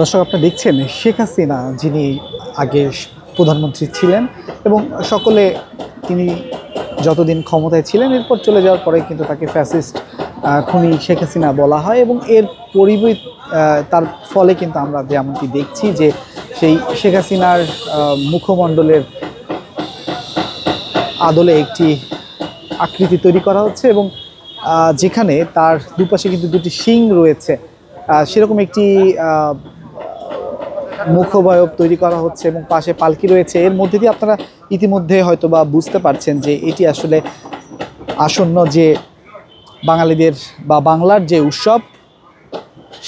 দর্শক আপনারা দেখছেন শেখ হাসিনা যিনি আগে প্রধানমন্ত্রী ছিলেন এবং সকলে তিনি যতদিন ক্ষমতায় ছিলেন এরপর চলে যাওয়ার পরে কিন্তু তাকে ফ্যাসিস্ট খুনি শেখ হাসিনা বলা হয় এবং এর তার ফলে কিন্তু আমরা যেমনটি দেখছি যে সেই শেখ হাসিনার মুখমণ্ডলের আদলে একটি আকৃতি তৈরি করা হচ্ছে এবং যেখানে তার দুপাশে কিন্তু দুটি শিং রয়েছে সেরকম একটি মুখবয়ব তৈরি করা হচ্ছে এবং পাশে পালকি রয়েছে। এর মধ্যে দিয়ে আপনারা ইতিমধ্যে হয়তো বা বুঝতে পারছেন যে এটি আসলে আসন্ন যে বাঙালিদের বা বাংলার যে উৎসব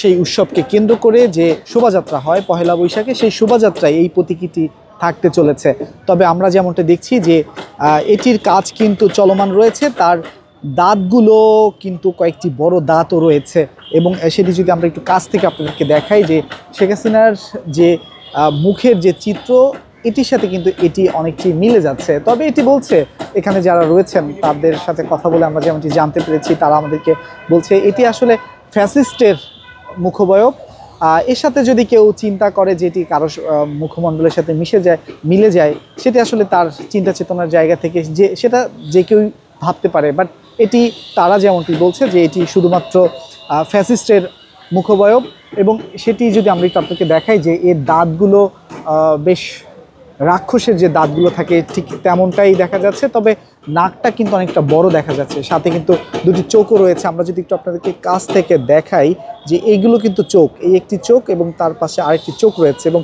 সেই উৎসবকে কেন্দ্র করে যে শোভাযাত্রা হয় পহেলা বৈশাখে, সেই শোভাযাত্রায় এই প্রতীকীটি থাকতে চলেছে। তবে আমরা যেমনটা দেখছি যে এটির কাজ কিন্তু চলমান রয়েছে, তার দাঁতগুলো কিন্তু কয়েকটি বড় দাঁতও রয়েছে এবং সেটি যদি আমরা একটু কাছ থেকে আপনাদেরকে দেখাই যে শেখ হাসিনার যে মুখের যে চিত্র এটির সাথে কিন্তু এটি অনেকটি মিলে যাচ্ছে। তবে এটি বলছে এখানে যারা রয়েছেন তাদের সাথে কথা বলে আমরা যেমনটি জানতে পেরেছি, তারা আমাদেরকে বলছে এটি আসলে ফ্যাসিস্টের মুখবয়ব। এর সাথে যদি কেউ চিন্তা করে যেটি কারো মুখমণ্ডলের সাথে মিলে যায় সেটি আসলে তার চিন্তা চেতনার জায়গা থেকে সেটা যে কেউ ভাবতে পারে, বাট এটি তারা যেমনটি বলছে যে এটি শুধুমাত্র ফ্যাসিস্টের মুখবয়ব এবং সেটি যদি আমরা একটু আপনাকে দেখাই যে এর দাঁতগুলো বেশ রাক্ষসের যে দাঁতগুলো থাকে ঠিক তেমনটাই দেখা যাচ্ছে, তবে নাকটা কিন্তু অনেকটা বড় দেখা যাচ্ছে, সাথে কিন্তু দুটি চোখও রয়েছে। আমরা যদি একটু আপনাদেরকে কাছ থেকে দেখাই যে এইগুলো কিন্তু চোখ, এই একটি চোখ এবং তার পাশে আরেকটি চোখ রয়েছে এবং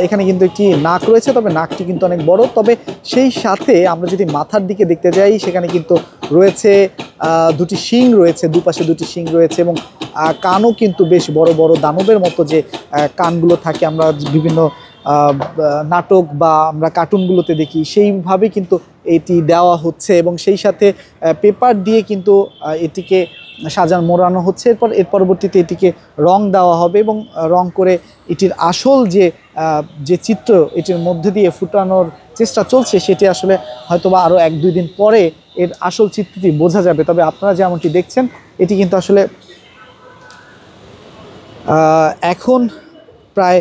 এখানে কিন্তু একটি নাক রয়েছে, তবে নাকটি কিন্তু অনেক বড়। তবে সেই সাথে আমরা যদি মাথার দিকে দেখতে যাই সেখানে কিন্তু রয়েছে দুটি শিং রয়েছে, দুপাশে দুটি শিং রয়েছে এবং কানও কিন্তু বেশ বড় বড় দানবের মতো যে কানগুলো থাকে আমরা বিভিন্ন নাটক বা আমরা কার্টুনগুলোতে দেখি সেইভাবে কিন্তু এটি দেওয়া হচ্ছে এবং সেই সাথে পেপার দিয়ে কিন্তু এটিকে মোড়ানো হচ্ছে। এর পরবর্তীতে এটিকে রং দেওয়া হবে এবং রং করে এটির আসল যে চিত্র এটির মধ্যে দিয়ে ফুটানোর চেষ্টা চলছে সেটি আসলে হয়তোবা আরও 1-2 দিন পরে এর আসল চিত্রটি বোঝা যাবে। তবে আপনারা যেমনটি দেখছেন এটি কিন্তু আসলে এখন প্রায়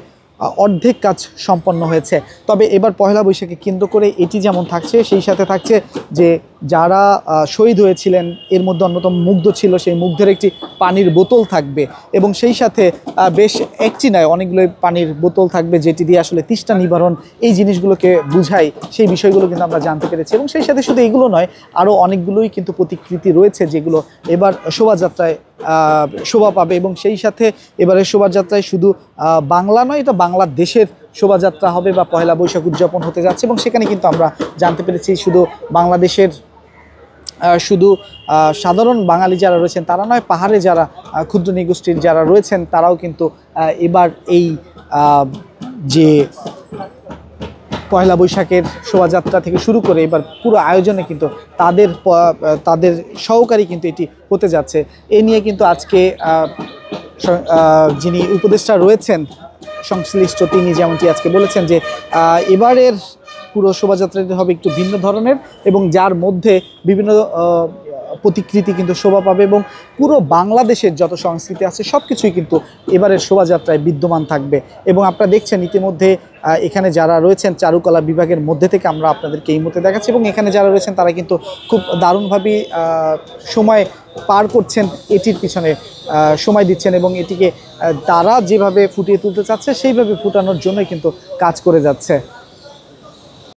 অর্ধেক কাজ সম্পন্ন হয়েছে। তবে এবার পহেলা বৈশাখকে কেন্দ্র করে এটি যেমন থাকছে সেই সাথে থাকছে যে যারা শহীদ হয়েছিলেন এর মধ্যে অন্যতম মুগ্ধ ছিল, সেই মুগ্ধের একটি পানির বোতল থাকবে এবং সেই সাথে বেশ একটি নয় অনেকগুলো পানির বোতল থাকবে যেটি দিয়ে আসলে তৃষ্ণা নিবারণ এই জিনিসগুলোকে বুঝাই, সেই বিষয়গুলো কিন্তু আমরা জানতে পেরেছি এবং সেই সাথে শুধু এগুলো নয় আরও অনেকগুলোই কিন্তু প্রতিকৃতি রয়েছে যেগুলো এবার শোভাযাত্রায় শোভা পাবে এবং সেই সাথে এবারের শোভাযাত্রায় শুধু বাংলা নয়, এটা বাংলাদেশের শোভাযাত্রা হবে বা পহেলা বৈশাখ উদযাপন হতে যাচ্ছে এবং সেখানে কিন্তু আমরা জানতে পেরেছি শুধু বাংলাদেশের শুধু সাধারণ বাঙালি যারা রয়েছেন তারা নয়, পাহাড়ে যারা ক্ষুদ্র নৃগোষ্ঠীর যারা রয়েছেন তারাও কিন্তু এবার এই যে পয়লা বৈশাখের শোভাযাত্রা থেকে শুরু করে এবার পুরো আয়োজনে কিন্তু তাদের সহকারী কিন্তু এটি হতে যাচ্ছে। এ নিয়ে কিন্তু আজকে যিনি উপদেষ্টা রয়েছেন সংশ্লিষ্ট তিনি যেমনটি আজকে বলেছেন যে এবারের পুরো শোভাযাত্রাটি হবে একটু ভিন্ন ধরনের এবং যার মধ্যে বিভিন্ন প্রতিকৃতি কিন্তু শোভা পাবে এবং পুরো বাংলাদেশের যত সংস্কৃতি আছে সব কিছুই কিন্তু এবারের শোভাযাত্রায় বিদ্যমান থাকবে। এবং আপনারা দেখছেন ইতিমধ্যে এখানে যারা রয়েছেন চারুকলা বিভাগের মধ্যে থেকে আমরা আপনাদেরকে এই মুহূর্তে দেখাচ্ছি এবং এখানে যারা রয়েছেন তারা কিন্তু খুব দারুণভাবে সময় পার করছেন, এটির পিছনে সময় দিচ্ছেন এবং এটিকে তারা যেভাবে ফুটিয়ে তুলতে চাচ্ছে সেইভাবে ফুটানোর জন্যই কিন্তু কাজ করে যাচ্ছে।